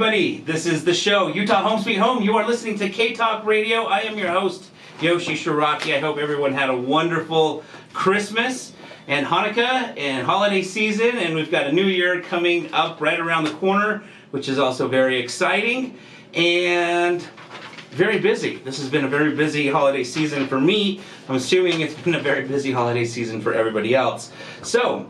everybody. This is the show, Utah Home Sweet Home. You are listening to K-Talk Radio. I am your host, Yoshi Shiraki. I hope everyone had a wonderful Christmas and Hanukkah and holiday season. And we've got a new year coming up right around the corner, which is also very exciting and very busy. This has been a very busy holiday season for me. I'm assuming it's been a very busy holiday season for everybody else. So,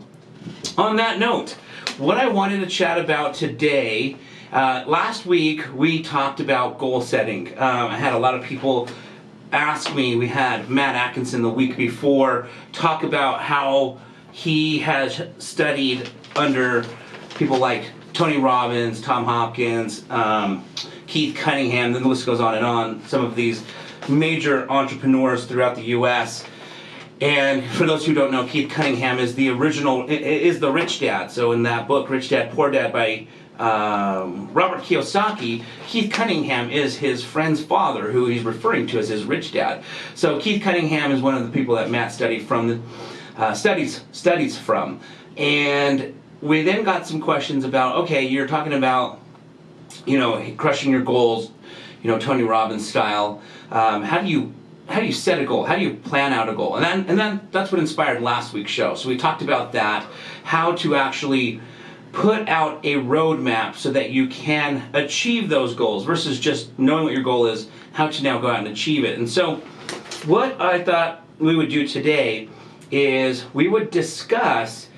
on that note, what I wanted to chat about today, last week we talked about goal setting. I had a lot of people ask me. We had Matt Atkinson the week before talk about how he has studied under people like Tony Robbins, Tom Hopkins, Keith Cunningham, then the list goes on and on, some of these major entrepreneurs throughout the U.S. And for those who don't know, Keith Cunningham is the Rich Dad. So in that book, Rich Dad, Poor Dad by Robert Kiyosaki, Keith Cunningham is his friend's father, who he's referring to as his rich dad. So Keith Cunningham is one of the people that Matt studies from. And we then got some questions about, okay, you're talking about, crushing your goals, Tony Robbins style. How do you set a goal? How do you plan out a goal? And then that's what inspired last week's show. So we talked about that, how to actually put out a roadmap so that you can achieve those goals versus just knowing what your goal is, how to now go out and achieve it. And so what I thought we would do today is we would discuss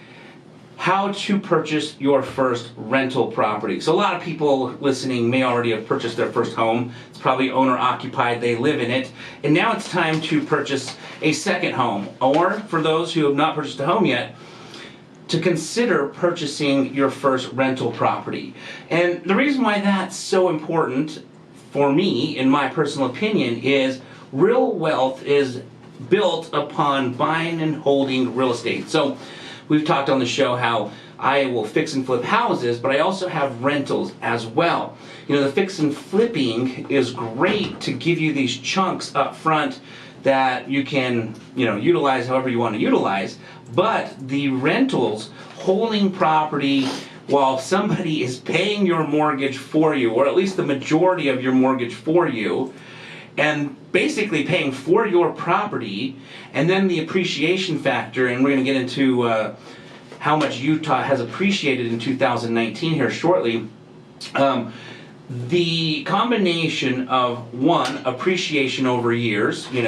how to purchase your first rental property. So a lot of people listening may already have purchased their first home. It's probably owner occupied, they live in it. And now it's time to purchase a second home. Or for those who have not purchased a home yet, to consider purchasing your first rental property. And the reason why that's so important for me, in my personal opinion, is real wealth is built upon buying and holding real estate. So we've talked on the show how I will fix and flip houses, but I also have rentals as well. The fix and flipping is great to give you these chunks up front that you can, utilize however you want to utilize. But the rentals, holding property while somebody is paying your mortgage for you, or at least the majority of your mortgage for you, and basically paying for your property, and then the appreciation factor, and we're going to get into how much Utah has appreciated in 2019 here shortly. The combination of, one, appreciation over years, 10,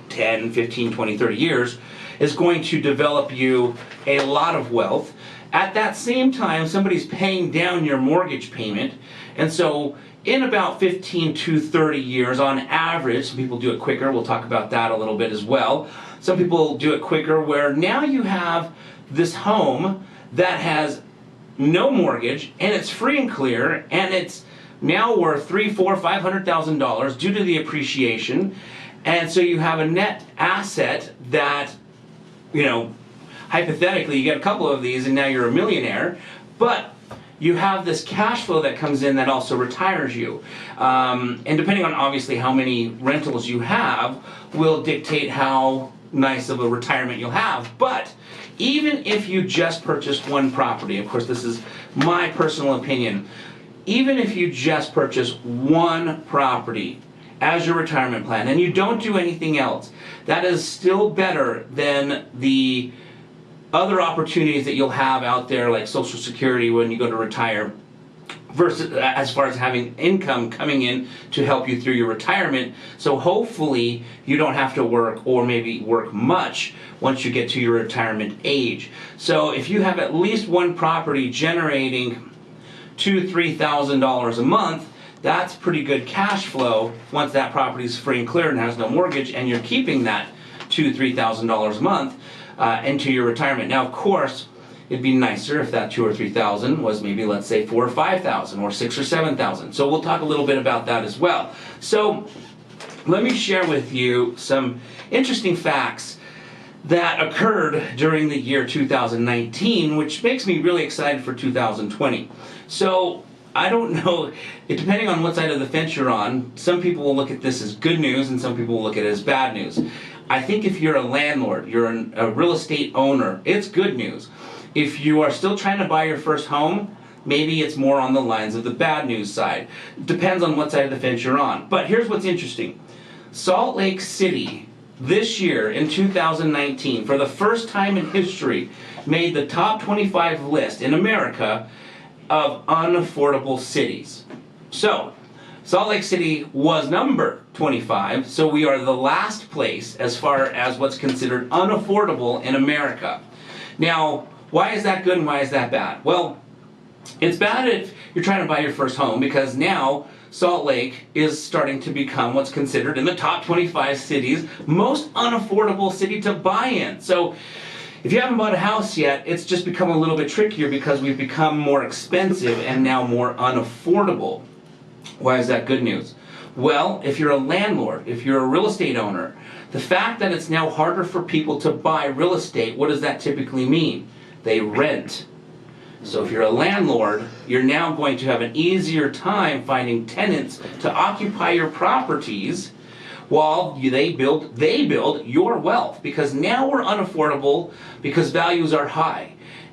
15, 20, 30 years, is going to develop you a lot of wealth. At that same time, somebody's paying down your mortgage payment, and so in about 15 to 30 years, on average, some people do it quicker, we'll talk about that a little bit as well. Some people do it quicker where now you have this home that has no mortgage, and it's free and clear, and it's now worth $300,000, $400,000, $500,000 due to the appreciation. And so you have a net asset that, hypothetically, you get a couple of these and now you're a millionaire, but you have this cash flow that comes in that also retires you. And depending on obviously how many rentals you have will dictate how nice of a retirement you'll have. But even if you just purchased one property, of course this is my personal opinion, even if you just purchase one property as your retirement plan and you don't do anything else, that is still better than the other opportunities that you'll have out there like Social Security when you go to retire, versus as far as having income coming in to help you through your retirement. So hopefully you don't have to work, or maybe work much, once you get to your retirement age. So if you have at least one property generating $2,000 to $3,000 a month, that's pretty good cash flow once that property is free and clear and has no mortgage, and you're keeping that $2,000 to $3,000 a month into your retirement. Now, of course, it'd be nicer if that $2,000 or $3,000 was maybe, let's say, $4,000 or $5,000 or $6,000 or $7,000. So we'll talk a little bit about that as well. So let me share with you some interesting facts that occurred during the year 2019, which makes me really excited for 2020. So I don't know, depending on what side of the fence you're on, some people will look at this as good news and some people will look at it as bad news. I think if you're a landlord, you're a real estate owner, it's good news. If you are still trying to buy your first home, maybe it's more on the lines of the bad news side. Depends on what side of the fence you're on. But here's what's interesting. Salt Lake City, this year in 2019, for the first time in history, made the top 25 list in America of unaffordable cities. So, Salt Lake City was number 25, so we are the last place as far as what's considered unaffordable in America. Now, why is that good and why is that bad? Well, it's bad if you're trying to buy your first home, because now Salt Lake is starting to become what's considered in the top 25 cities most unaffordable city to buy in. So if you haven't bought a house yet, it's just become a little bit trickier because we've become more expensive and now more unaffordable. Why is that good news? Well, if you're a landlord, if you're a real estate owner, the fact that it's now harder for people to buy real estate, what does that typically mean? They rent. So if you're a landlord, you're now going to have an easier time finding tenants to occupy your properties while they build your wealth, because now we're unaffordable because values are high.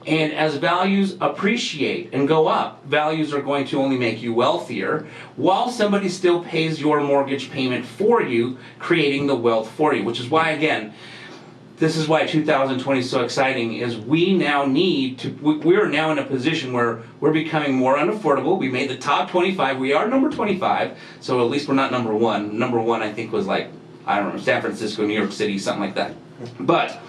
And as values appreciate and go up, values are going to only make you wealthier while somebody still pays your mortgage payment for you, creating the wealth for you. Which is why, again, this is why 2020 is so exciting, is we now need to, we're now in a position where we're becoming more unaffordable. We made the top 25. We are number 25, so at least we're not number one. Number one, I think, was like, I don't know, San Francisco, New York City, something like that. But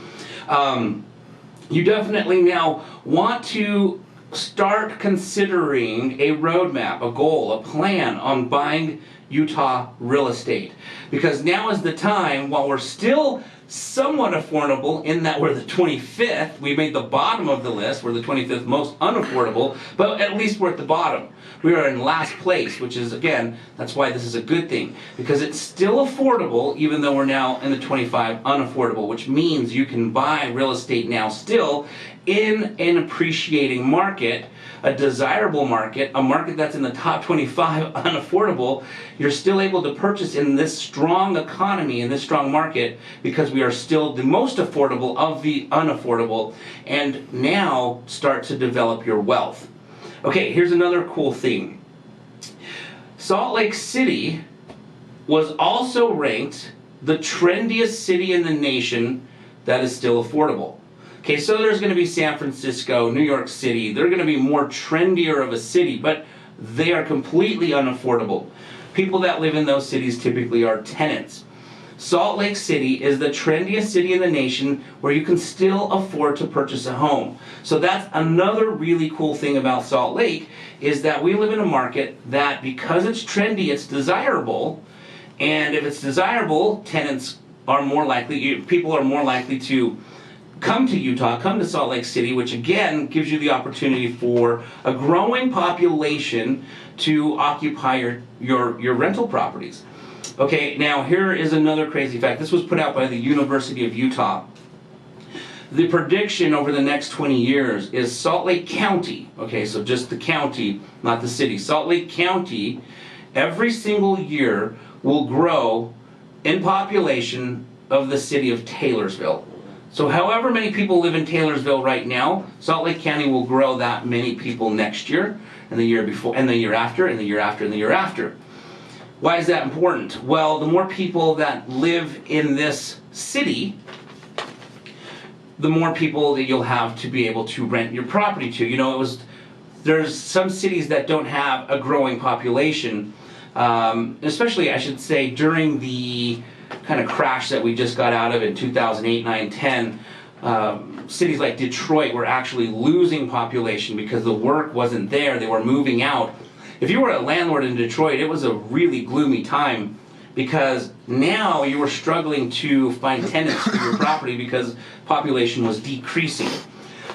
you definitely now want to start considering a roadmap, a goal, a plan on buying Utah real estate. Because now is the time, while we're still somewhat affordable in that we're the 25th, we made the bottom of the list, we're the 25th most unaffordable, but at least we're at the bottom. We are in last place, which is, again, that's why this is a good thing, because it's still affordable even though we're now in the 25 unaffordable, which means you can buy real estate now still in an appreciating market, a desirable market, a market that's in the top 25 unaffordable. You're still able to purchase in this strong economy, in this strong market, because we are still the most affordable of the unaffordable, and now start to develop your wealth. Okay, here's another cool thing. Salt Lake City was also ranked the trendiest city in the nation that is still affordable. Okay, so there's going to be San Francisco, New York City. They're going to be more trendier of a city, but they are completely unaffordable. People that live in those cities typically are tenants. Salt Lake City is the trendiest city in the nation where you can still afford to purchase a home. So that's another really cool thing about Salt Lake, is that we live in a market that, because it's trendy, it's desirable. And if it's desirable, tenants are more likely, people are more likely to come to Utah, come to Salt Lake City, which again gives you the opportunity for a growing population to occupy your rental properties. Okay, now here is another crazy fact. This was put out by the University of Utah. The prediction over the next 20 years is Salt Lake County, okay, so just the county, not the city. Salt Lake County, every single year, will grow in population of the city of Taylorsville. So however many people live in Taylorsville right now, Salt Lake County will grow that many people next year, and the year before, and the year after, and the year after, and the year after. Why is that important? Well, the more people that live in this city, the more people that you'll have to be able to rent your property to. You know, there's some cities that don't have a growing population, especially, I should say, during the kind of crash that we just got out of in 2008, 9, 10. Cities like Detroit were actually losing population because the work wasn't there. They were moving out. If you were a landlord in Detroit, it was a really gloomy time, because now you were struggling to find tenants for your property because population was decreasing.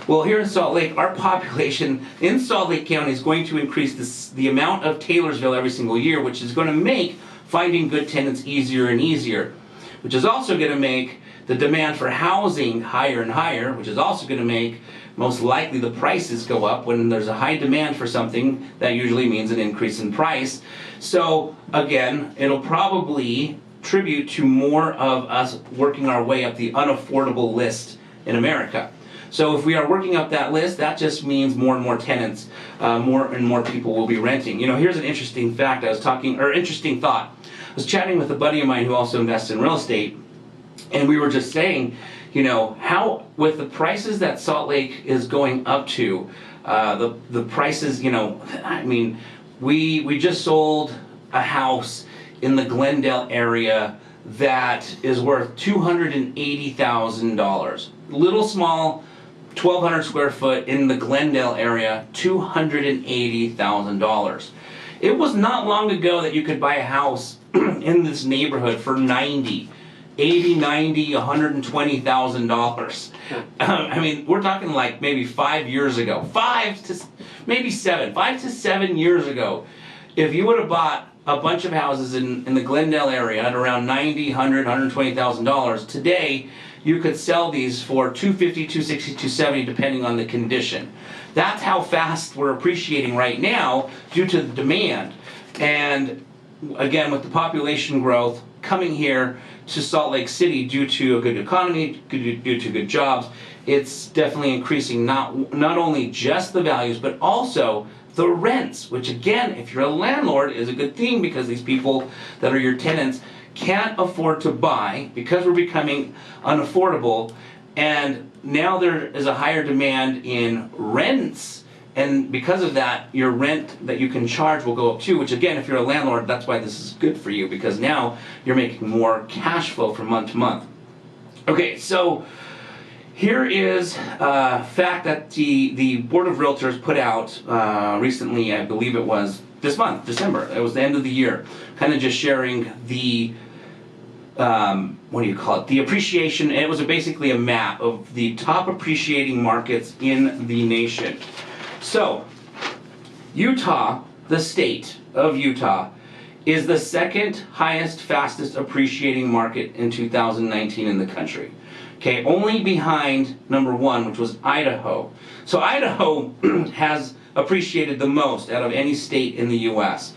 Well, here in Salt Lake, our population in Salt Lake County is going to increase the amount of Taylorsville every single year, which is going to make finding good tenants easier and easier, which is also going to make the demand for housing higher and higher, which is also going to make most likely the prices go up. When there's a high demand for something, that usually means an increase in price. So again, it'll probably tribute to more of us working our way up the unaffordable list in America. So if we are working up that list, that just means more and more tenants, more and more people will be renting. Here's an interesting fact. Interesting thought. I was chatting with a buddy of mine who also invests in real estate, and we were just saying, how with the prices that Salt Lake is going up to, the prices, we just sold a house in the Glendale area that is worth $280,000. Little small, 1,200 square foot in the Glendale area, $280,000. It was not long ago that you could buy a house in this neighborhood for $80, $90, $120,000. We're talking like maybe 5 years ago, 5 to 7 years ago. If you would have bought a bunch of houses in the Glendale area at around $90, $100, $120,000, today you could sell these for $250, $260, $270 depending on the condition. That's how fast we're appreciating right now due to the demand. And again, with the population growth coming here to Salt Lake City due to a good economy, due to good jobs, it's definitely increasing not only just the values, but also the rents, which again, if you're a landlord, is a good thing because these people that are your tenants can't afford to buy because we're becoming unaffordable, and now there is a higher demand in rents, and because of that, your rent that you can charge will go up too, which again, if you're a landlord, that's why this is good for you, because now you're making more cash flow from month to month. Okay, so here is a fact that the Board of Realtors put out recently, I believe it was this month, December. It was the end of the year. Kind of just sharing the, the appreciation. And it was basically a map of the top appreciating markets in the nation. So, Utah, the state of Utah, is the second highest, fastest appreciating market in 2019 in the country. Okay, only behind number 1, which was Idaho. So Idaho has appreciated the most out of any state in the U.S.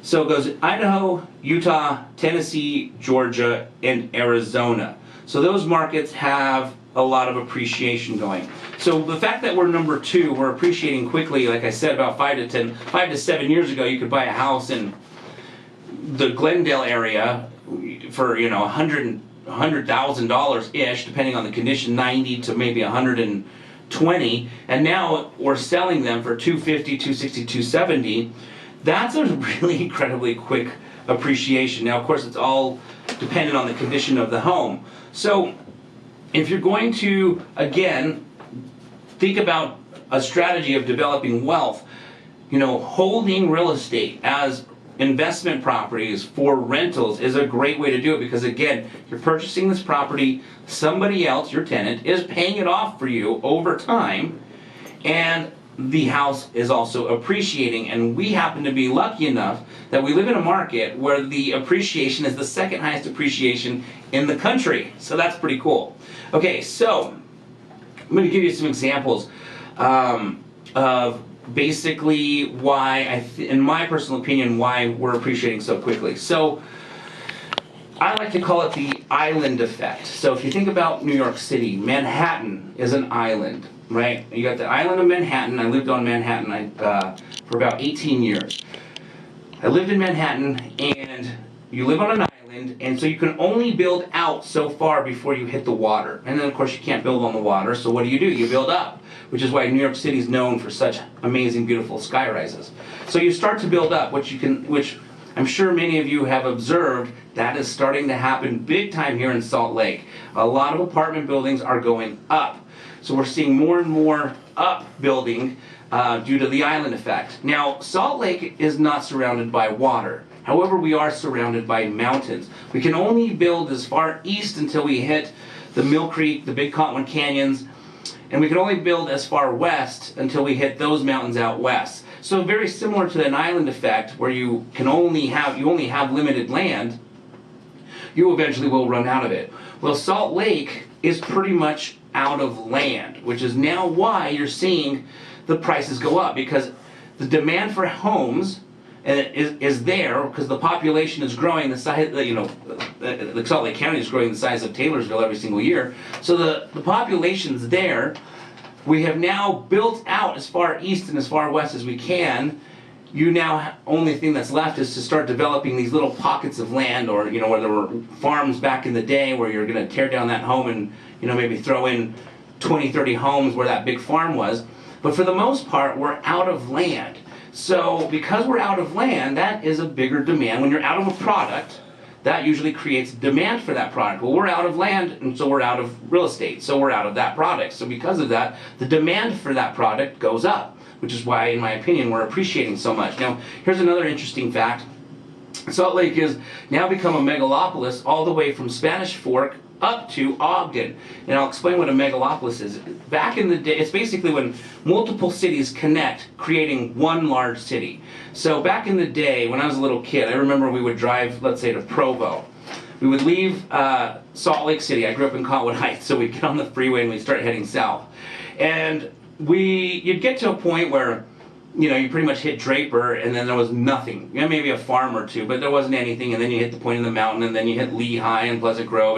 So it goes Idaho, Utah, Tennessee, Georgia, and Arizona. So those markets have a lot of appreciation going. So the fact that we're number 2, we're appreciating quickly. Like I said, about 5 to 7 years ago, you could buy a house in the Glendale area for $100,000 ish, depending on the condition, 90 to maybe 120, and now we're selling them for 250, 260, 270. That's a really incredibly quick appreciation. Now, of course, it's all dependent on the condition of the home. So, if you're going to again think about a strategy of developing wealth, holding real estate as investment properties for rentals is a great way to do it, because again, you're purchasing this property, somebody else, your tenant, is paying it off for you over time, and the house is also appreciating. And we happen to be lucky enough that we live in a market where the appreciation is the second highest appreciation in the country. So that's pretty cool. Okay, so I'm going to give you some examples of basically why, in my personal opinion, why we're appreciating so quickly. So I like to call it the island effect. So if you think about New York City, Manhattan is an island, right? You got the island of Manhattan. I lived on Manhattan for about 18 years. I lived in Manhattan, and you live on an island, and so you can only build out so far before you hit the water. And then of course you can't build on the water, so what do? You build up, which is why New York City is known for such amazing, beautiful sky rises. So you start to build up, which I'm sure many of you have observed, that is starting to happen big time here in Salt Lake. A lot of apartment buildings are going up. So we're seeing more and more up building due to the island effect. Now, Salt Lake is not surrounded by water. However, we are surrounded by mountains. We can only build as far east until we hit the Mill Creek, the Big Cottonwood Canyons, and we can only build as far west until we hit those mountains out west. So very similar to an island effect, where you only have limited land, you eventually will run out of it. Well, Salt Lake is pretty much out of land, which is now why you're seeing the prices go up, because the demand for homes is there, because the population is growing. The size, the Salt Lake County is growing the size of Taylorsville every single year. So the population's there, we have now built out as far east and as far west as we can. You now, only thing that's left is to start developing these little pockets of land, or where there were farms back in the day where you're going to tear down that home and maybe throw in 20, 30 homes where that big farm was. But for the most part, we're out of land. So because we're out of land, that is a bigger demand. When you're out of a product, that usually creates demand for that product. Well, we're out of land, and so we're out of real estate, so we're out of that product. So because of that, the demand for that product goes up, which is why, in my opinion, we're appreciating so much. Now, here's another interesting fact. Salt Lake has now become a megalopolis all the way from Spanish Fork up to Ogden. And I'll explain what a megalopolis is. Back in the day, it's basically when multiple cities connect, creating one large city. So back in the day, when I was a little kid, I remember we would drive, let's say, to Provo. We would leave Salt Lake City. I grew up in Cottonwood Heights, so we'd get on the freeway and we'd start heading south. And you'd get to a point where you pretty much hit Draper, and then there was nothing. Maybe a farm or two, but there wasn't anything. And then you hit the point in the mountain, and then you hit Lehigh and Pleasant Grove,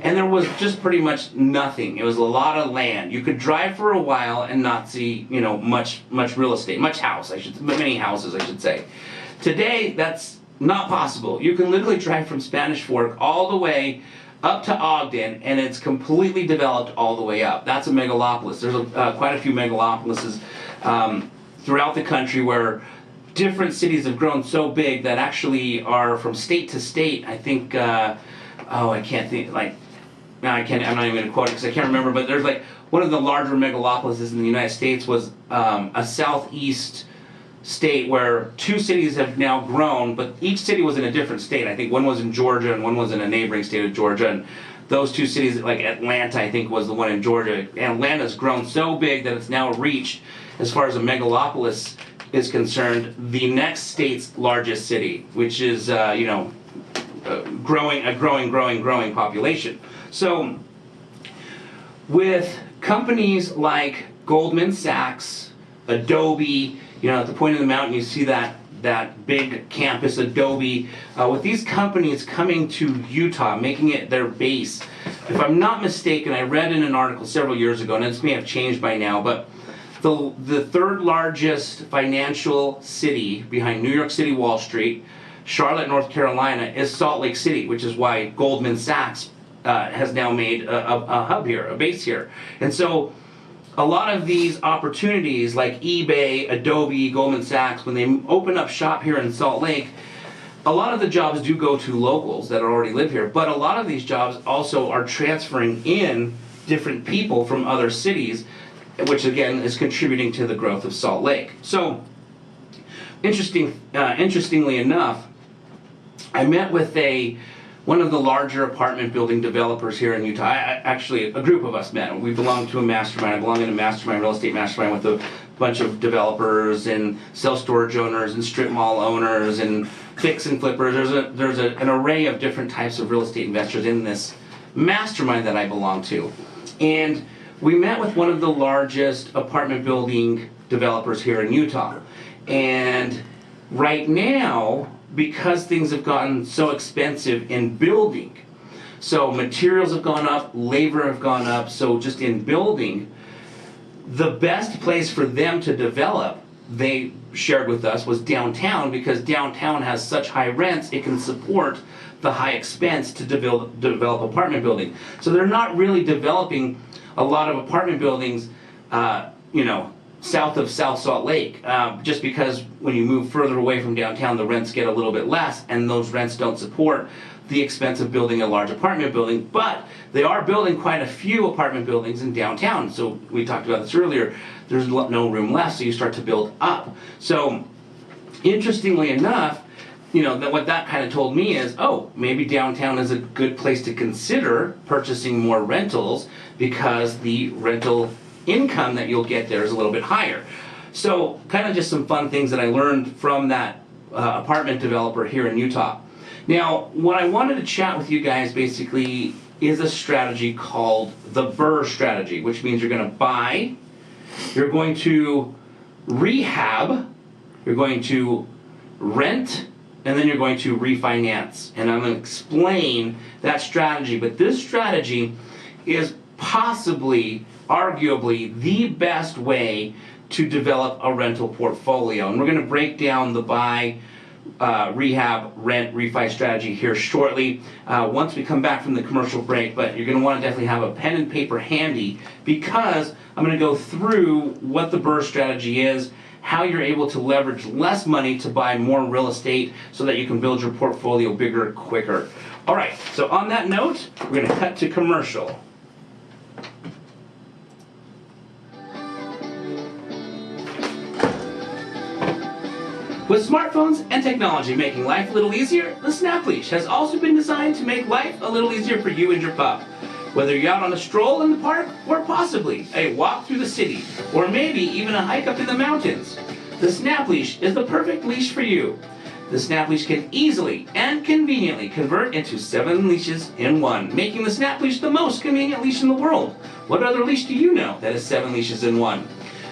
and there was just pretty much nothing. It was a lot of land. You could drive for a while and not see, much real estate, many houses, I should say. Today, that's not possible. You can literally drive from Spanish Fork all the way up to Ogden, and it's completely developed all the way up. That's a megalopolis. There's quite a few megalopolises throughout the country where different cities have grown so big that actually are from state to state. I think, I can't think, I'm not even going to quote it because I can't remember, but there's one of the larger megalopolises in the United States was a southeast state where two cities have now grown, but each city was in a different state. I think one was in Georgia and one was in a neighboring state of Georgia, and those two cities, like Atlanta, I think was the one in Georgia. Atlanta's grown so big that it's now reached, as far as a megalopolis is concerned, the next state's largest city, which is growing population. So with companies like Goldman Sachs, Adobe, at the point of the mountain you see that big campus, Adobe, with these companies coming to Utah, making it their base. If I'm not mistaken, I read in an article several years ago, and this may have changed by now, but the third largest financial city behind New York City, Wall Street, Charlotte, North Carolina, is Salt Lake City, which is why Goldman Sachs has now made a hub here, a base here. And so a lot of these opportunities like eBay, Adobe, Goldman Sachs, when they open up shop here in Salt Lake, a lot of the jobs do go to locals that already live here, but a lot of these jobs also are transferring in different people from other cities, which again is contributing to the growth of Salt Lake. So, interestingly enough, I met with one of the larger apartment building developers here in Utah. Actually, a group of us met. We belong to a mastermind. I belong in a mastermind, real estate mastermind, with a bunch of developers and self-storage owners and strip mall owners and fix and flippers. There's an array of different types of real estate investors in this mastermind that I belong to. And we met with one of the largest apartment building developers here in Utah. And right now, because things have gotten so expensive in building, so materials have gone up, labor have gone up, so just in building, the best place for them to develop, they shared with us, was downtown, because downtown has such high rents, it can support the high expense to develop apartment building. So they're not really developing a lot of apartment buildings, south of South Salt Lake, just because when you move further away from downtown, the rents get a little bit less, and those rents don't support the expense of building a large apartment building. But they are building quite a few apartment buildings in downtown. So we talked about this earlier. There's no room left, so you start to build up. So interestingly enough, what that kind of told me is, maybe downtown is a good place to consider purchasing more rentals, because the rental income that you'll get there is a little bit higher. So kind of just some fun things that I learned from that apartment developer here in Utah. Now, what I wanted to chat with you guys basically is a strategy called the BRRRR strategy, which means you're going to buy, you're going to rehab, you're going to rent, and then you're going to refinance. And I'm going to explain that strategy. But this strategy is possibly arguably the best way to develop a rental portfolio. And we're going to break down the buy, rehab, rent, refi strategy here shortly once we come back from the commercial break. But you're going to want to definitely have a pen and paper handy, because I'm going to go through what the BRRRR strategy is, how you're able to leverage less money to buy more real estate so that you can build your portfolio bigger, quicker. All right, so on that note, we're going to cut to commercial. With smartphones and technology making life a little easier, the Snap Leash has also been designed to make life a little easier for you and your pup. Whether you're out on a stroll in the park, or possibly a walk through the city, or maybe even a hike up in the mountains, the Snap Leash is the perfect leash for you. The Snap Leash can easily and conveniently convert into 7 leashes in one, making the Snap Leash the most convenient leash in the world. What other leash do you know that is 7 leashes in one?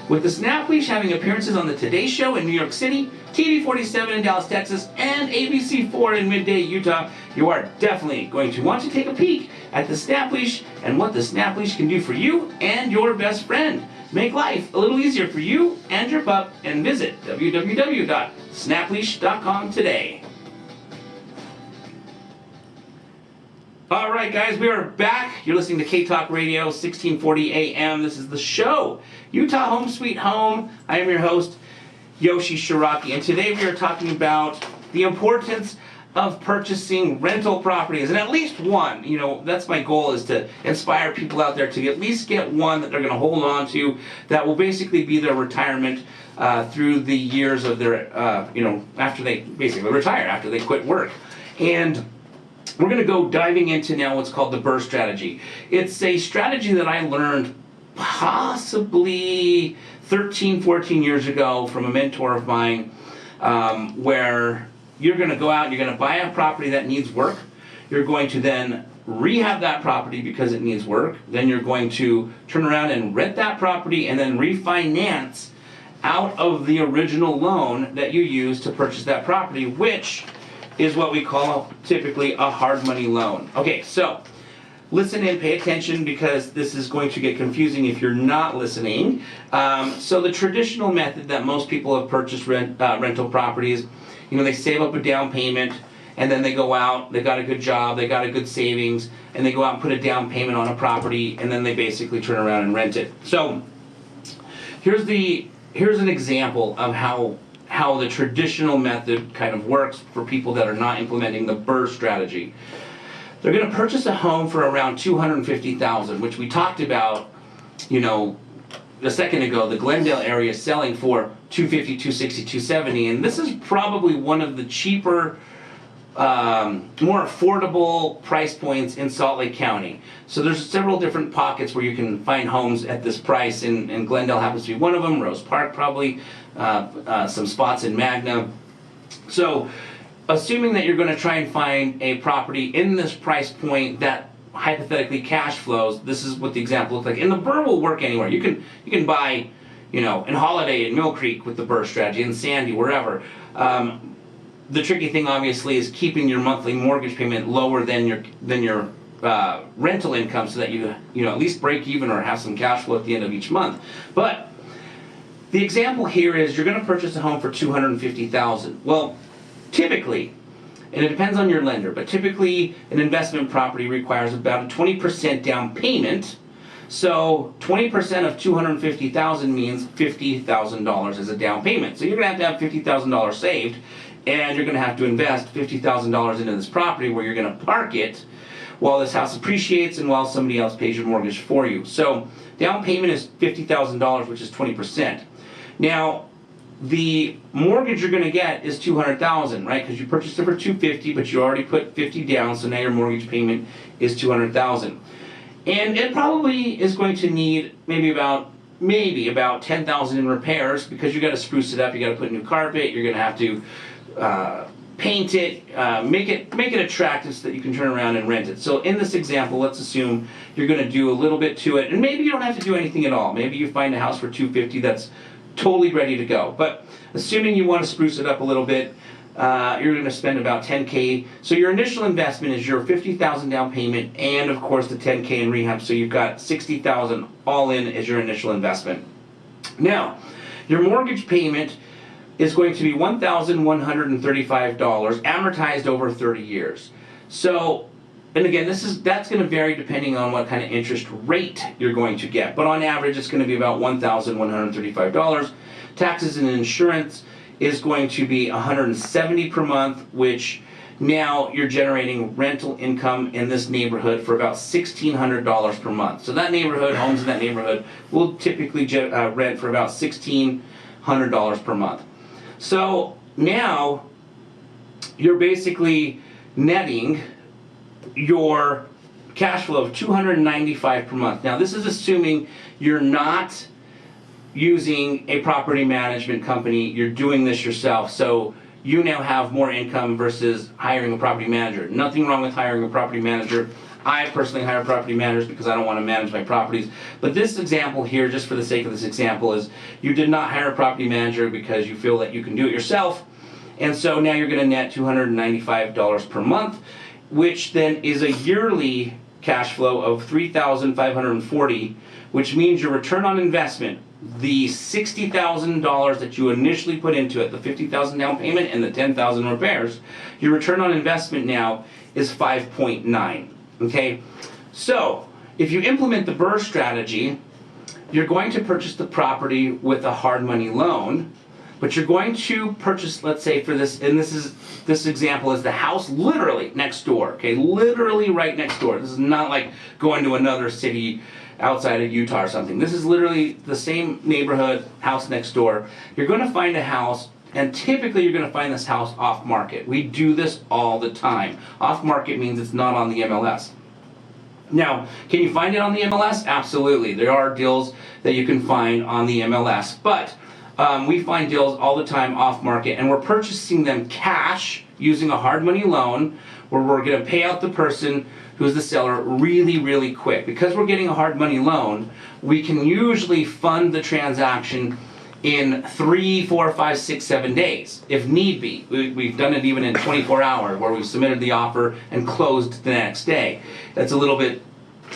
With the Snap Leash having appearances on the Today Show in New York City, TV 47 in Dallas, Texas, and ABC 4 in Midday, Utah, you are definitely going to want to take a peek at the Snap Leash and what the Snap Leash can do for you and your best friend. Make life a little easier for you and your pup, and visit www.snapleash.com today. All right, guys, we are back. You're listening to K-Talk Radio, 1640 AM. This is the show, Utah Home Sweet Home. I am your host, Yoshi Shiraki, and today we are talking about the importance of purchasing rental properties, and at least one. You know, that's my goal, is to inspire people out there to at least get one that they're going to hold on to, that will basically be their retirement through the years of their, after they basically retire, after they quit work. And we're going to go diving into now what's called the BRRRR strategy. It's a strategy that I learned possibly 13, 14 years ago from a mentor of mine, where you're going to go out, you're going to buy a property that needs work, you're going to then rehab that property because it needs work, then you're going to turn around and rent that property and then refinance out of the original loan that you used to purchase that property, which is what we call typically a hard money loan. Okay, so listen and pay attention, because this is going to get confusing if you're not listening. So the traditional method that most people have purchased rental properties, they save up a down payment, and then they go out, they got a good job, they got a good savings, and they go out and put a down payment on a property, and then they basically turn around and rent it. So here's an example of how the traditional method kind of works for people that are not implementing the BRRRR strategy. They're going to purchase a home for around $250,000, which we talked about, a second ago. The Glendale area is selling for $250, $260, $270, and this is probably one of the cheaper, more affordable price points in Salt Lake County. So there's several different pockets where you can find homes at this price, and Glendale happens to be one of them. Rose Park probably, some spots in Magna. So assuming that you're going to try and find a property in this price point that hypothetically cash flows, this is what the example looks like. And the BRRRR will work anywhere. You can buy, in Holiday, in Mill Creek with the BRRRR strategy, in Sandy, wherever. The tricky thing, obviously, is keeping your monthly mortgage payment lower than your rental income, so that you at least break even or have some cash flow at the end of each month. But the example here is you're going to purchase a home for $250,000. Well, typically, and it depends on your lender, but typically an investment property requires about a 20% down payment. So 20% of $250,000 means $50,000 as a down payment. So you're going to have $50,000 saved, and you're going to have to invest $50,000 into this property, where you're going to park it while this house appreciates and while somebody else pays your mortgage for you. So down payment is $50,000, which is 20%. Now, the mortgage you're going to get is $200,000, right? Because you purchased it for $250,000, but you already put $50,000 down, so now your mortgage payment is $200,000. And it probably is going to need maybe about $10,000 in repairs, because you got to spruce it up, you got to put new carpet, you're going to have to paint it, make it attractive so that you can turn around and rent it. So in this example, let's assume you're going to do a little bit to it, and maybe you don't have to do anything at all. Maybe you find a house for $250,000 that's totally ready to go. But assuming you want to spruce it up a little bit, you're going to spend about $10K. So your initial investment is your $50,000 down payment and of course the $10K in rehab. So you've got $60,000 all in as your initial investment. Now, your mortgage payment is going to be $1,135 amortized over 30 years. So, and again, that's going to vary depending on what kind of interest rate you're going to get. But on average, it's going to be about $1,135. Taxes and insurance is going to be $170 per month, which now you're generating rental income in this neighborhood for about $1,600 per month. So that neighborhood, homes in that neighborhood, will typically rent for about $1,600 per month. So now you're basically netting your cash flow of $295 per month. Now this is assuming you're not using a property management company, you're doing this yourself. So you now have more income versus hiring a property manager. Nothing wrong with hiring a property manager. I personally hire property managers because I don't want to manage my properties. But this example here, just for the sake of this example, is you did not hire a property manager because you feel that you can do it yourself. And so now you're going to net $295 per month, which then is a yearly cash flow of $3,540, which means your return on investment, the $60,000 that you initially put into it, the $50,000 down payment and the $10,000 repairs, your return on investment now is 5.9. Okay, so if you implement the BRRRR strategy, you're going to purchase the property with a hard money loan, but you're going to purchase, let's say for this, and this example is the house literally next door, okay, literally right next door. This is not like going to another city outside of Utah or something. This is literally the same neighborhood, house next door. You're going to find a house, and typically you're going to find this house off market. We do this all the time. Off market means it's not on the MLS. Now, can you find it on the MLS? Absolutely. There are deals that you can find on the MLS, but we find deals all the time off market, and we're purchasing them cash using a hard money loan where we're going to pay out the person who's the seller really, really quick. Because we're getting a hard money loan, we can usually fund the transaction in 3, 4, 5, 6, 7 days, if need be. We've done it even in 24 hours, where we've submitted the offer and closed the next day. That's a little bit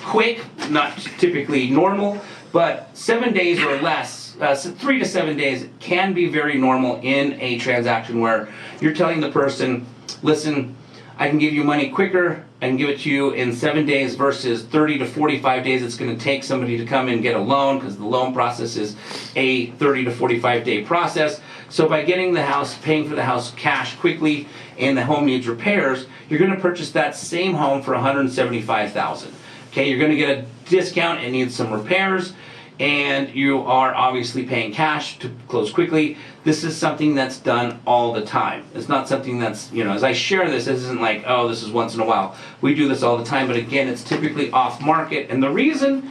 quick, not typically normal, but 7 days or less, 3 to 7 days can be very normal in a transaction where you're telling the person, listen, I can give you money quicker, I can give it to you in 7 days versus 30 to 45 days it's going to take somebody to come and get a loan, because the loan process is a 30 to 45 day process. So by getting the house, paying for the house cash quickly, and the home needs repairs, you're going to purchase that same home for $175,000. Okay, you're going to get a discount, it needs some repairs, and you are obviously paying cash to close quickly. This is something that's done all the time. It's not something that's, as I share this isn't like, oh, this is once in a while. We do this all the time, but again, it's typically off market. And the reason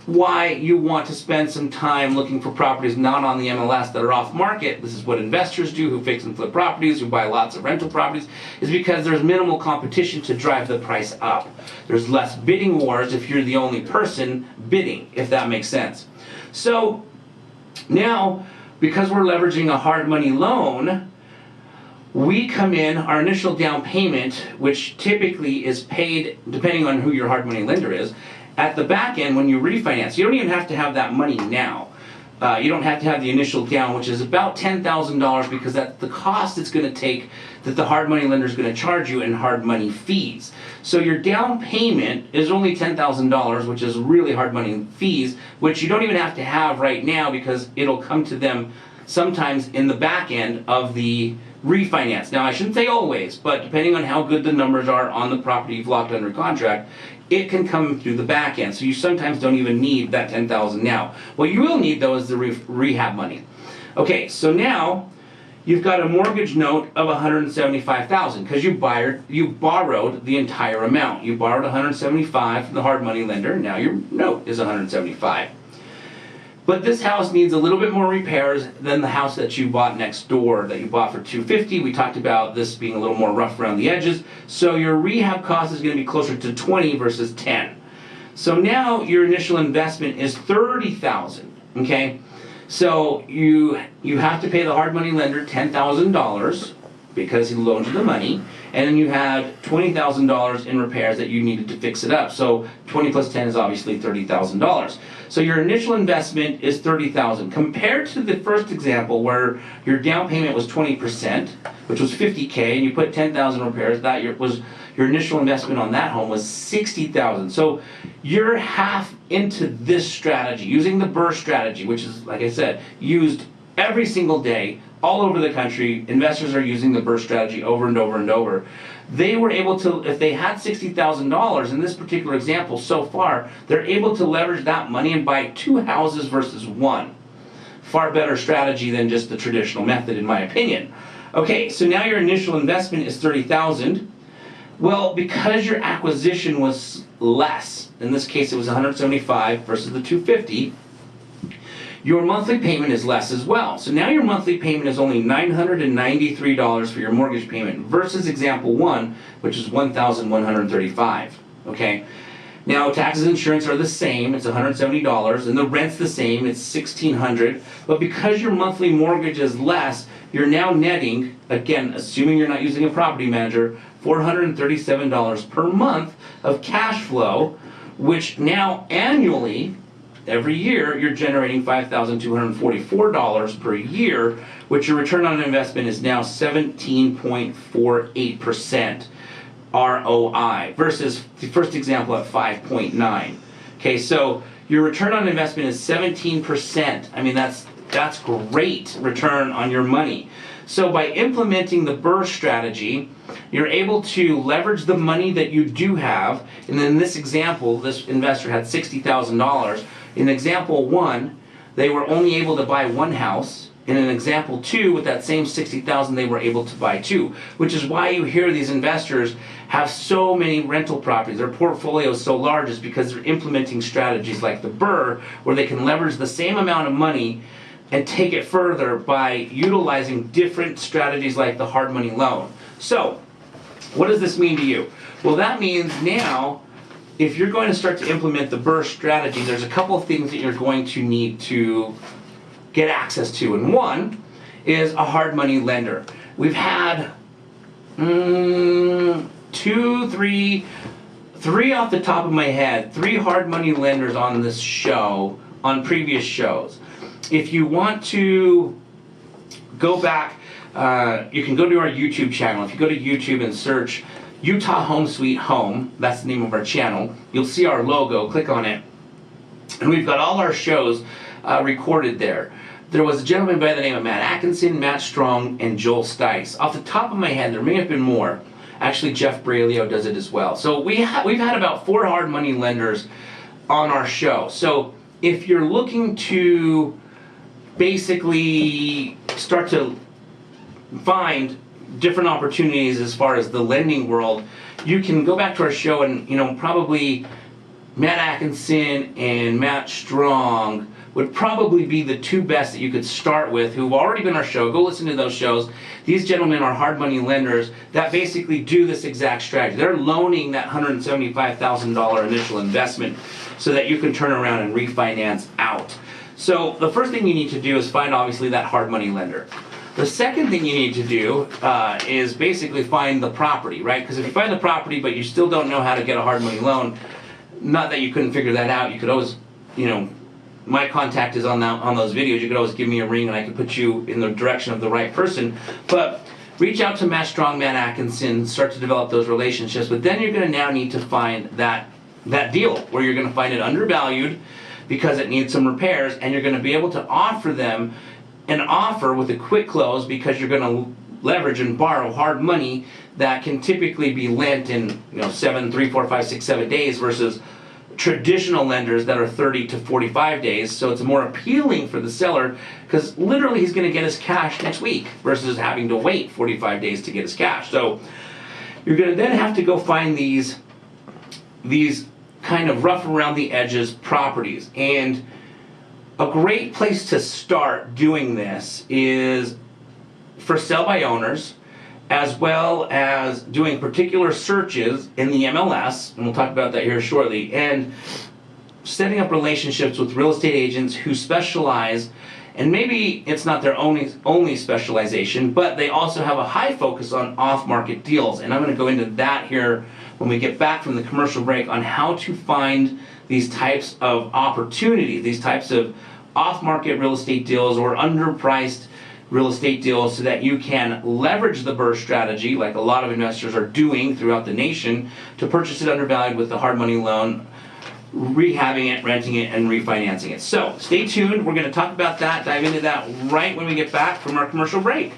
why you want to spend some time looking for properties not on the MLS that are off market, this is what investors do who fix and flip properties, who buy lots of rental properties, is because there's minimal competition to drive the price up. There's less bidding wars if you're the only person bidding, if that makes sense. So now, because we're leveraging a hard money loan, we come in, our initial down payment, which typically is paid, depending on who your hard money lender is, at the back end when you refinance. You don't even have to have that money now. You don't have to have the initial down, which is about $10,000, because that's the cost it's going to take that the hard money lender is going to charge you in hard money fees. So your down payment is only $10,000, which is really hard money fees, which you don't even have to have right now, because it'll come to them sometimes in the back end of the refinance. Now, I shouldn't say always, but depending on how good the numbers are on the property you've locked under contract, it can come through the back end. So you sometimes don't even need that $10,000 now. What you will need, though, is the rehab money. Okay, so now you've got a mortgage note of $175,000 because you borrowed the entire amount. You borrowed $175 from the hard money lender. Now your note is $175. But this house needs a little bit more repairs than the house that you bought next door that you bought for $250. We talked about this being a little more rough around the edges. So your rehab cost is going to be closer to $20 versus $10. So now your initial investment is $30,000. Okay, so you have to pay the hard money lender $10,000. because he loaned you the money, and then you had $20,000 in repairs that you needed to fix it up. So 20 plus 10 is obviously $30,000. So your initial investment is $30,000 compared to the first example where your down payment was 20%, which was $50K, and you put 10,000 in repairs. Your initial investment on that home was $60,000. So you're half into this strategy, using the BRRRR strategy, which is, like I said, used every single day all over the country. Investors are using the BRRRR strategy over and over and over. They were able to, if they had $60,000 in this particular example so far, they're able to leverage that money and buy 2 houses versus 1. Far better strategy than just the traditional method, in my opinion. Okay, so now your initial investment is $30,000. Well, because your acquisition was less, in this case it was $175 versus the $250, your monthly payment is less as well. So now your monthly payment is only $993 for your mortgage payment versus example 1, which is $1,135. Okay? Now taxes and insurance are the same, it's $170, and the rent's the same, it's $1,600. But because your monthly mortgage is less, you're now netting, again, assuming you're not using a property manager, $437 per month of cash flow, which now annually, every year, you're generating $5,244 per year, which your return on investment is now 17.48% ROI versus the first example at 5.9. Okay, so your return on investment is 17%. I mean, that's great return on your money. So by implementing the BRRRR strategy, you're able to leverage the money that you do have. And in this example, this investor had $60,000. In example 1, they were only able to buy 1 house. In an example 2, with that same $60,000, they were able to buy 2, which is why you hear these investors have so many rental properties. Their portfolio is so large is because they're implementing strategies like the BRRRR, where they can leverage the same amount of money and take it further by utilizing different strategies like the hard money loan. So, what does this mean to you? Well, that means now, if you're going to start to implement the BRRRR strategy, there's a couple of things that you're going to need to get access to. And one is a hard money lender. We've had three off the top of my head, 3 hard money lenders on this show, on previous shows. If you want to go back, you can go to our YouTube channel. If you go to YouTube and search Utah Home Sweet Home, that's the name of our channel, you'll see our logo, click on it, and we've got all our shows recorded there. There was a gentleman by the name of Matt Atkinson, Matt Strong, and Joel Stice. Off the top of my head, there may have been more. Actually, Jeff Brailio does it as well. So we've had about 4 hard money lenders on our show. So if you're looking to basically start to find different opportunities as far as the lending world, you can go back to our show and, probably Matt Atkinson and Matt Strong would probably be the 2 best that you could start with, who've already been on our show. Go listen to those shows. These gentlemen are hard money lenders that basically do this exact strategy. They're loaning that $175,000 initial investment so that you can turn around and refinance out. So the first thing you need to do is find, obviously, that hard money lender. The second thing you need to do is basically find the property, right? Because if you find the property but you still don't know how to get a hard money loan, not that you couldn't figure that out, you could always, my contact is on those videos. You could always give me a ring and I could put you in the direction of the right person. But reach out to Matt Strong, Matt Atkinson, start to develop those relationships. But then you're going to now need to find that deal where you're going to find it undervalued because it needs some repairs, and you're going to be able to offer them an offer with a quick close because you're going to leverage and borrow hard money that can typically be lent in 3, 4, 5, 6, 7 days versus traditional lenders that are 30 to 45 days. So it's more appealing for the seller because literally he's going to get his cash next week versus having to wait 45 days to get his cash. So you're going to then have to go find these kind of rough around the edges properties. And a great place to start doing this is for sell by owners, as well as doing particular searches in the MLS, and we'll talk about that here shortly, and setting up relationships with real estate agents who specialize And maybe it's not their only specialization, but they also have a high focus on off-market deals. And I'm going to go into that here when we get back from the commercial break on how to find these types of opportunities, these types of off-market real estate deals or underpriced real estate deals, so that you can leverage the BRRRR strategy like a lot of investors are doing throughout the nation to purchase it undervalued with the hard money loan, rehabbing it, renting it, and refinancing it. So stay tuned. We're going to talk about that, dive into that right when we get back from our commercial break.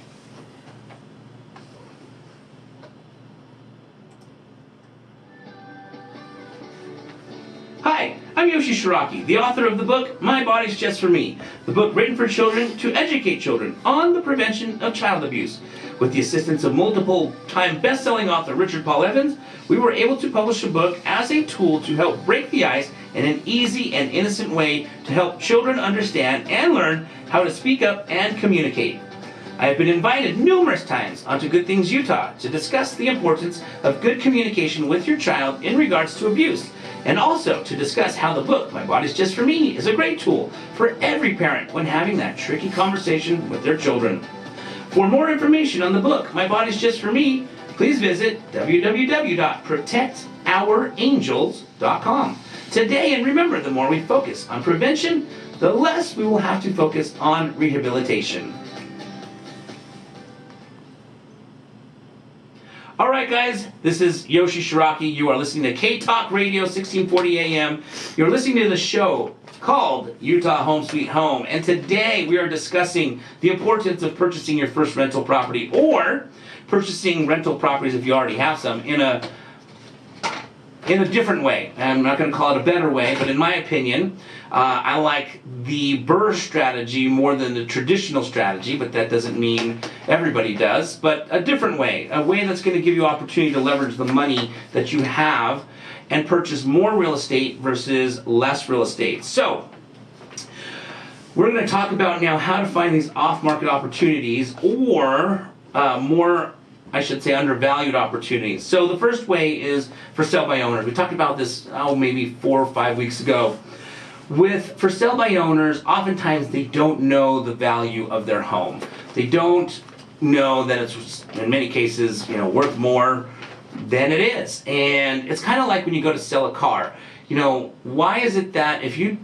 Hi, I'm Yoshi Shiraki, the author of the book, My Body's Just For Me, the book written for children to educate children on the prevention of child abuse. With the assistance of multiple-time best-selling author Richard Paul Evans, we were able to publish a book as a tool to help break the ice in an easy and innocent way to help children understand and learn how to speak up and communicate. I have been invited numerous times onto Good Things Utah to discuss the importance of good communication with your child in regards to abuse, and also to discuss how the book, My Body's Just For Me, is a great tool for every parent when having that tricky conversation with their children. For more information on the book, My Body's Just For Me, please visit www.protectourangels.com today. And remember, the more we focus on prevention, the less we will have to focus on rehabilitation. All right, guys, this is Yoshi Shiraki. You are listening to K-Talk Radio, 1640 AM. You're listening to the show called Utah Home Sweet Home. And today we are discussing the importance of purchasing your first rental property, or purchasing rental properties if you already have some, in a different way. I'm not going to call it a better way, but in my opinion, I like the BRRRR strategy more than the traditional strategy, but that doesn't mean everybody does, but a different way, a way that's going to give you opportunity to leverage the money that you have and purchase more real estate versus less real estate. So, we're going to talk about now how to find these off-market opportunities, or more, I should say, undervalued opportunities. So the first way is for sale by owners. We talked about this, maybe 4 or 5 weeks ago. With for sale by owners, oftentimes they don't know the value of their home. They don't know that it's, in many cases, worth more than it is. And it's kind of like when you go to sell a car. Why is it that if you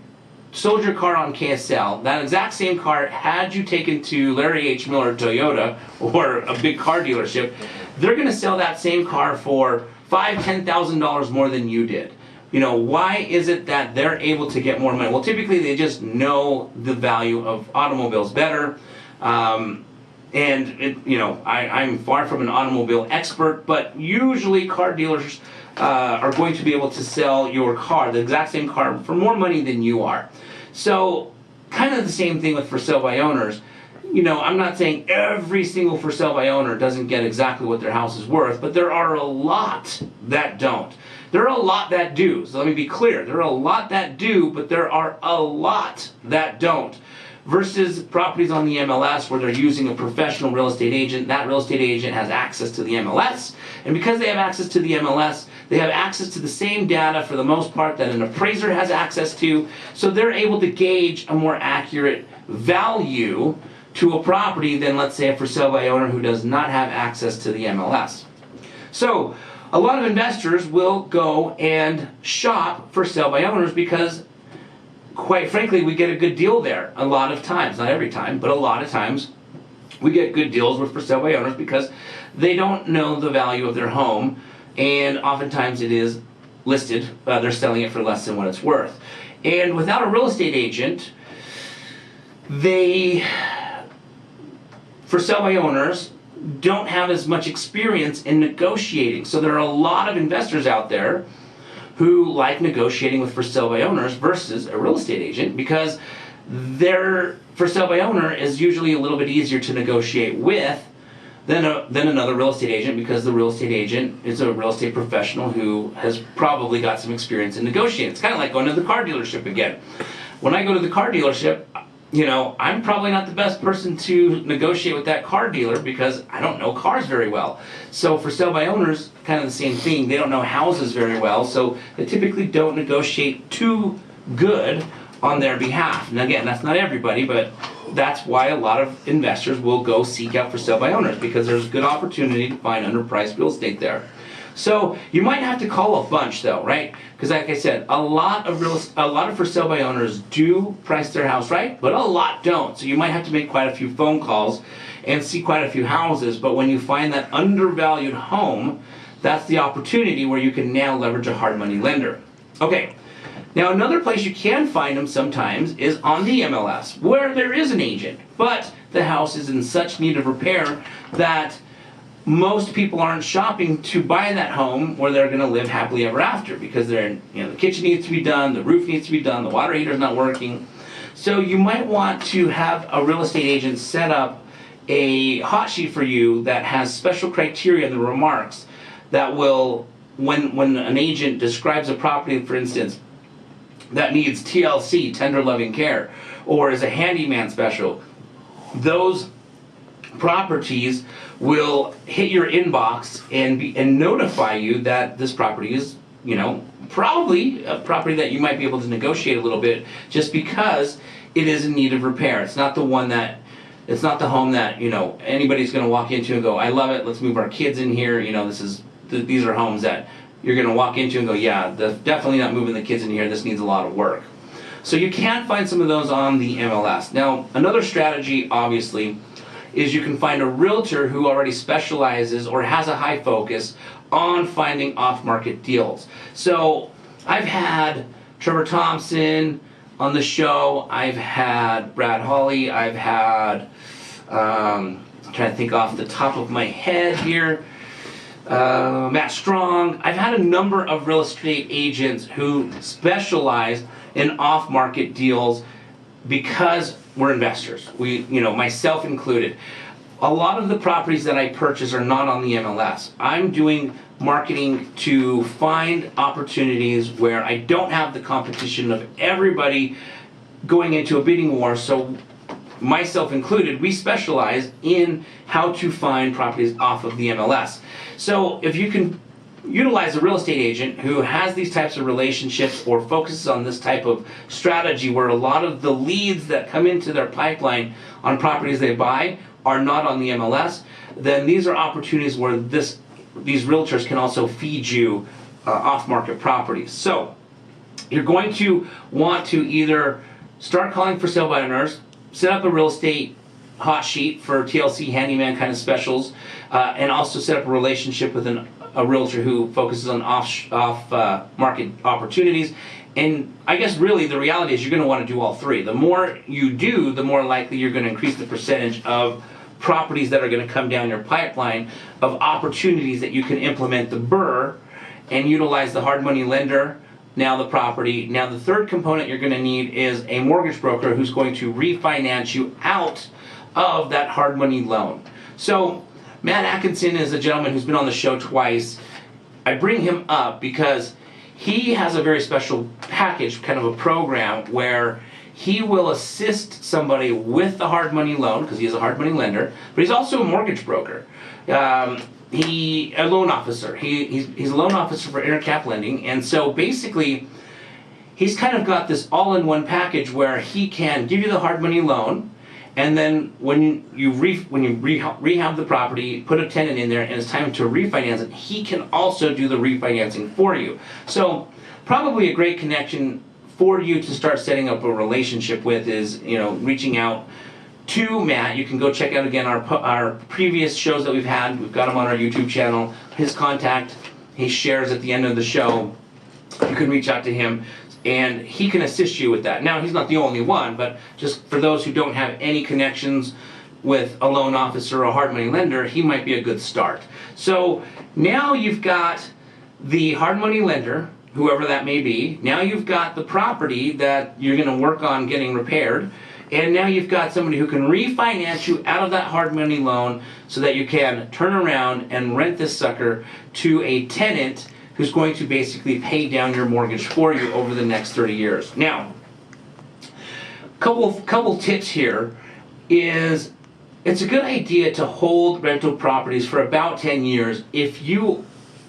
sold your car on KSL, that exact same car, had you taken to Larry H. Miller Toyota or a big car dealership, they're going to sell that same car for $5,000, $10,000 more than you did? Why is it that they're able to get more money? Well, typically they just know the value of automobiles better. I'm far from an automobile expert, but usually car dealers are going to be able to sell your car, the exact same car, for more money than you are. So, kind of the same thing with for sale by owners. I'm not saying every single for sale by owner doesn't get exactly what their house is worth, but there are a lot that don't. There are a lot that do. So let me be clear. There are a lot that do, but there are a lot that don't. Versus properties on the MLS where they're using a professional real estate agent. That real estate agent has access to the MLS. And because they have access to the MLS, they have access to the same data for the most part that an appraiser has access to. So they're able to gauge a more accurate value to a property than, let's say, a for sale by owner who does not have access to the MLS. So a lot of investors will go and shop for sale by owners because, quite frankly, we get a good deal there a lot of times. Not every time, but a lot of times we get good deals with for sale by owners because they don't know the value of their home, and oftentimes it is listed, they're selling it for less than what it's worth. And without a real estate agent, for sale by owners, don't have as much experience in negotiating. So there are a lot of investors out there who like negotiating with for sale by owners versus a real estate agent, because their for sale by owner is usually a little bit easier to negotiate with than another real estate agent, because the real estate agent is a real estate professional who has probably got some experience in negotiating. It's kind of like going to the car dealership again. When I go to the car dealership, I'm probably not the best person to negotiate with that car dealer because I don't know cars very well. So for sale by owners, kind of the same thing. They don't know houses very well, so they typically don't negotiate too good on their behalf. And again, that's not everybody, but that's why a lot of investors will go seek out for sale by owners, because there's good opportunity to find underpriced real estate there. So you might have to call a bunch though, right? Because like I said, a lot of for sale by owners do price their house right, but a lot don't. So you might have to make quite a few phone calls and see quite a few houses. But when you find that undervalued home, that's the opportunity where you can now leverage a hard money lender. Okay. Now another place you can find them sometimes is on the MLS, where there is an agent, but the house is in such need of repair that most people aren't shopping to buy that home where they're going to live happily ever after, because the kitchen needs to be done, the roof needs to be done, the water heater's not working. So you might want to have a real estate agent set up a hot sheet for you that has special criteria in the remarks that will, when an agent describes a property, for instance, that needs TLC, tender loving care, or is a handyman special, those properties will hit your inbox and notify you that this property is, probably a property that you might be able to negotiate a little bit, just because it is in need of repair. It's not the home that anybody's going to walk into and go, I love it, let's move our kids in here. These are homes that you're going to walk into and go, yeah, definitely not moving the kids in here, this needs a lot of work. So you can find some of those on the MLS. Now, another strategy, obviously, is you can find a realtor who already specializes or has a high focus on finding off-market deals. So I've had Trevor Thompson on the show, I've had Brad Hawley, I've had, I'm trying to think off the top of my head here, Matt Strong. I've had a number of real estate agents who specialize in off-market deals because we're investors. Myself included. A lot of the properties that I purchase are not on the MLS. I'm doing marketing to find opportunities where I don't have the competition of everybody going into a bidding war. So myself included, we specialize in how to find properties off of the MLS. So if you can utilize a real estate agent who has these types of relationships or focuses on this type of strategy, where a lot of the leads that come into their pipeline on properties they buy are not on the MLS, then these are opportunities where these realtors can also feed you off-market properties. So you're going to want to either start calling for sale by owners, set up a real estate hot sheet for TLC handyman kind of specials, and also set up a relationship with a realtor who focuses on off-market opportunities. And I guess really the reality is you're going to want to do all three. The more you do, the more likely you're going to increase the percentage of properties that are going to come down your pipeline, of opportunities that you can implement the BRRRR and utilize the hard money lender. Now the property. Now the third component you're going to need is a mortgage broker who's going to refinance you out of that hard money loan. So Matt Atkinson is a gentleman who's been on the show twice. I bring him up because he has a very special package, kind of a program, where he will assist somebody with the hard money loan, because he is a hard money lender, but he's also a mortgage broker. A loan officer. He's a loan officer for Intercap Lending, and so basically he's kind of got this all-in-one package where he can give you the hard money loan, and then when you rehab the property, put a tenant in there, and it's time to refinance it, he can also do the refinancing for you. So probably a great connection for you to start setting up a relationship with is, reaching out to Matt. You can go check out again our previous shows that we've had. We've got him on our YouTube channel. His contact he shares at the end of the show. You can reach out to him and he can assist you with that. Now, he's not the only one, but just for those who don't have any connections with a loan officer or a hard money lender, he might be a good start. So now you've got the hard money lender, whoever that may be. Now you've got the property that you're going to work on getting repaired. And now you've got somebody who can refinance you out of that hard money loan so that you can turn around and rent this sucker to a tenant who's going to basically pay down your mortgage for you over the next 30 years. Now, couple tips here is it's a good idea to hold rental properties for about 10 years if you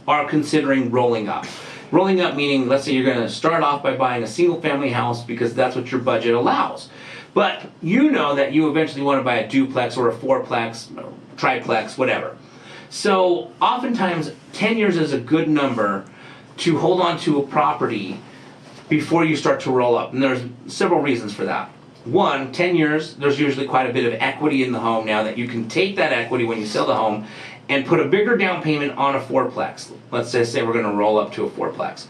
are considering rolling up. Rolling up meaning, let's say you're going to start off by buying a single family house because that's what your budget allows. But you know that you eventually want to buy a duplex or a fourplex, or triplex, whatever. So oftentimes 10 years is a good number to hold on to a property before you start to roll up. And there's several reasons for that. One, 10 years, there's usually quite a bit of equity in the home now that you can take that equity when you sell the home and put a bigger down payment on a fourplex. Let's just say we're going to roll up to a fourplex.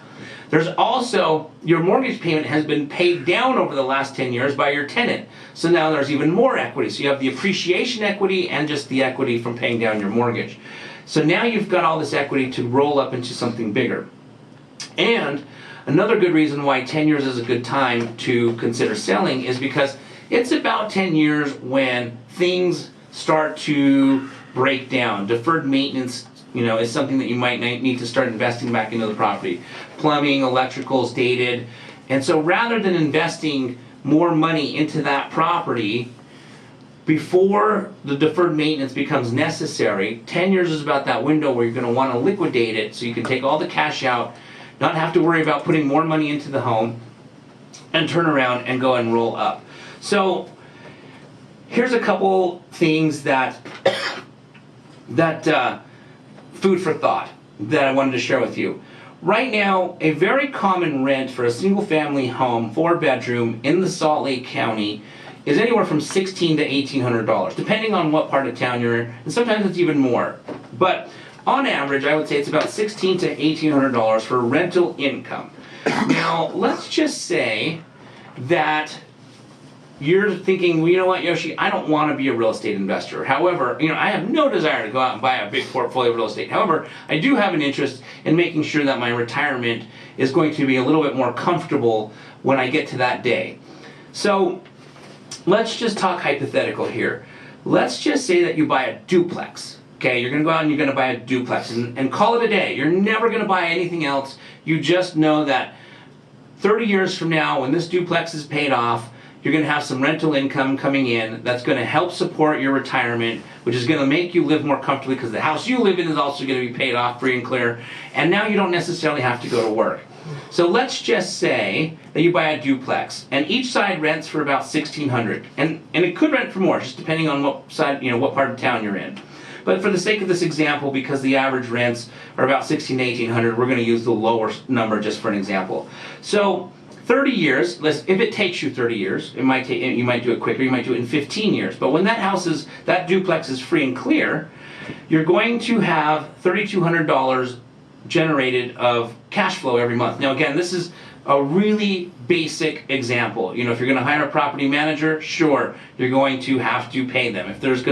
There's also, your mortgage payment has been paid down over the last 10 years by your tenant. So now there's even more equity. So you have the appreciation equity and just the equity from paying down your mortgage. So now you've got all this equity to roll up into something bigger. And another good reason why 10 years is a good time to consider selling is because it's about 10 years when things start to break down. Deferred maintenance, is something that you might need to start investing back into the property. Plumbing, electrical's dated. And so rather than investing more money into that property before the deferred maintenance becomes necessary, 10 years is about that window where you're going to want to liquidate it so you can take all the cash out, not have to worry about putting more money into the home, and turn around and go and roll up. So here's a couple things that food for thought that I wanted to share with you. Right now, a very common rent for a single family home, 4-bedroom in the Salt Lake County is anywhere from $1,600 to $1,800, depending on what part of town you're in, and sometimes it's even more. But on average, I would say it's about $1,600 to $1,800 for rental income. Now, let's just say that you're thinking, well, you know what, Yoshi, I don't want to be a real estate investor. However, I have no desire to go out and buy a big portfolio of real estate. However, I do have an interest in making sure that my retirement is going to be a little bit more comfortable when I get to that day. So let's just talk hypothetical here. Let's just say that you buy a duplex. Okay, you're going to go out and you're going to buy a duplex and call it a day. You're never going to buy anything else. You just know that 30 years from now, when this duplex is paid off, you're going to have some rental income coming in that's going to help support your retirement, which is going to make you live more comfortably because the house you live in is also going to be paid off free and clear, and now you don't necessarily have to go to work. So let's just say that you buy a duplex, and each side rents for about $1,600, and it could rent for more, just depending on what side, what part of town you're in. But for the sake of this example, because the average rents are about $1,600 to $1,800, we're going to use the lower number just for an example. So 30 years, if it takes you 30 years, you might do it quicker, you might do it in 15 years. But when that duplex is free and clear, you're going to have $3,200 generated of cash flow every month. Now again, this is a really basic example. If you're going to hire a property manager, sure, you're going to have to pay them. If there's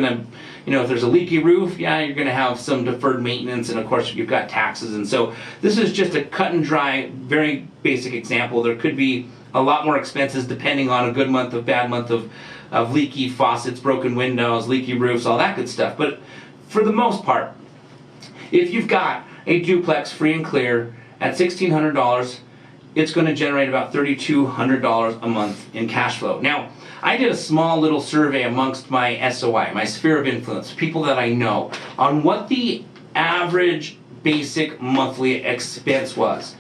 a leaky roof, yeah, you're going to have some deferred maintenance, and of course you've got taxes. And so this is just a cut and dry, very basic example. There could be a lot more expenses depending on a good month, a bad month of leaky faucets, broken windows, leaky roofs, all that good stuff. But for the most part, if you've got a duplex free and clear at $1,600, it's going to generate about $3,200 a month in cash flow. Now, I did a small little survey amongst my SOI, my sphere of influence, people that I know, on what the average basic monthly expense was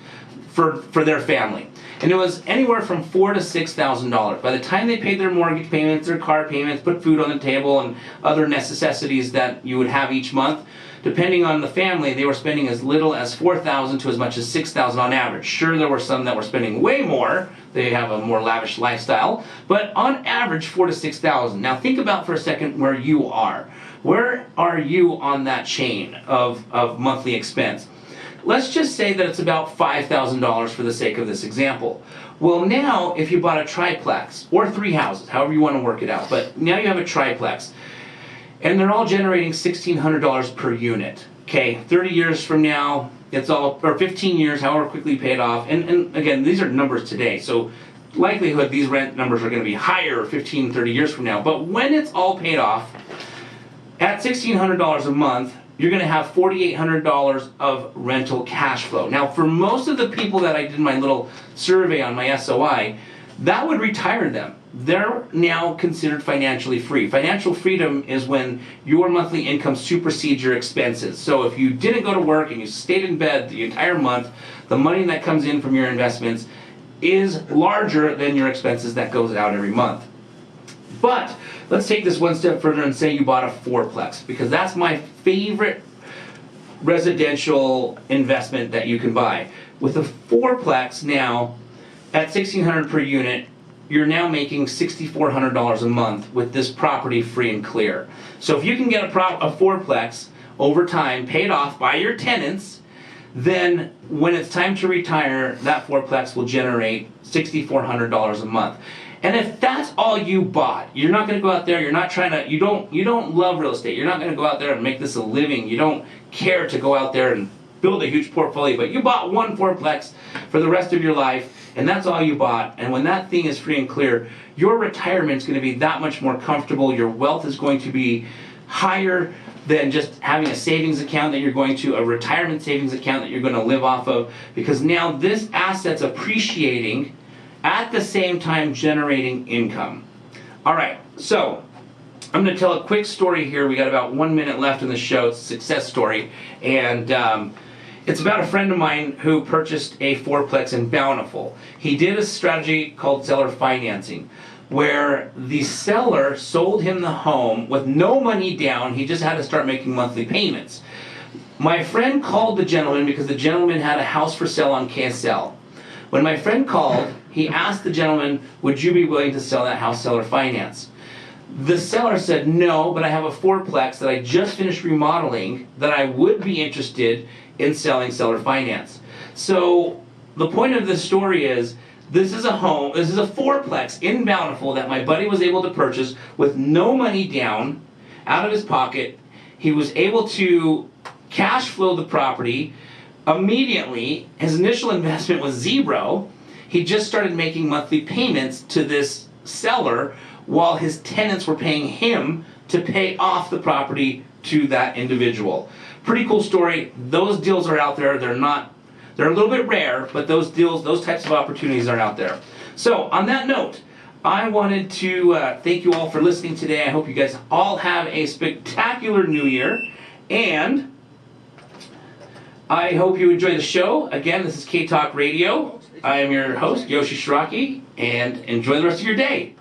for their family. And it was anywhere from $4,000 to $6,000. By the time they paid their mortgage payments, their car payments, put food on the table, and other necessities that you would have each month, depending on the family, they were spending as little as $4,000 to as much as $6,000 on average. Sure, there were some that were spending way more. They have a more lavish lifestyle. But on average, $4,000 to $6,000. Now think about for a second where you are. Where are you on that chain of monthly expense? Let's just say that it's about $5,000 for the sake of this example. Well, now if you bought a triplex, or 3 houses, however you want to work it out, but now you have a triplex, and they're all generating $1,600 per unit. Okay, 30 years from now, or 15 years, however quickly you pay it off. And again, these are numbers today, so likelihood these rent numbers are going to be higher 15, 30 years from now. But when it's all paid off, at $1,600 a month, you're going to have $4,800 of rental cash flow. Now, for most of the people that I did my little survey on my SOI, that would retire them. They're now considered financially free. Financial freedom is when your monthly income supersedes your expenses. So if you didn't go to work and you stayed in bed the entire month, the money that comes in from your investments is larger than your expenses that goes out every month. But let's take this one step further and say you bought a fourplex, because that's my favorite residential investment that you can buy. With a fourplex now, at $1,600 per unit, you're now making $6,400 a month with this property free and clear. So if you can get a fourplex over time paid off by your tenants, then when it's time to retire, that fourplex will generate $6,400 a month. And if that's all you bought, you're not going to go out there, you're not trying to, you don't love real estate, you're not going to go out there and make this a living, you don't care to go out there and build a huge portfolio, but you bought one fourplex for the rest of your life, and that's all you bought, and when that thing is free and clear, your retirement's going to be that much more comfortable, your wealth is going to be higher than just having a savings account that you're going to, a retirement savings account that you're going to live off of, because now this asset's appreciating at the same time generating income. All right, so I'm going to tell a quick story here. We got about 1 minute left in the show. It's a success story, and it's about a friend of mine who purchased a fourplex in Bountiful. He did a strategy called seller financing, where the seller sold him the home with no money down. He just had to start making monthly payments. My friend called the gentleman because the gentleman had a house for sale on KSL. When my friend called, he asked the gentleman, would you be willing to sell that house seller finance? The seller said, no, but I have a fourplex that I just finished remodeling that I would be interested in selling seller finance. So the point of this story is, this is a home, this is a fourplex in Bountiful that my buddy was able to purchase with no money down, out of his pocket. He was able to cash flow the property immediately. His initial investment was zero. He just started making monthly payments to this seller while his tenants were paying him to pay off the property to that individual. Pretty cool story. Those deals are out there. They're a little bit rare, but those deals, those types of opportunities are out there. So on that note, I wanted to thank you all for listening today. I hope you guys all have a spectacular new year, and I hope you enjoy the show. Again, this is K-Talk Radio. I am your host, Yoshi Shiraki, and enjoy the rest of your day.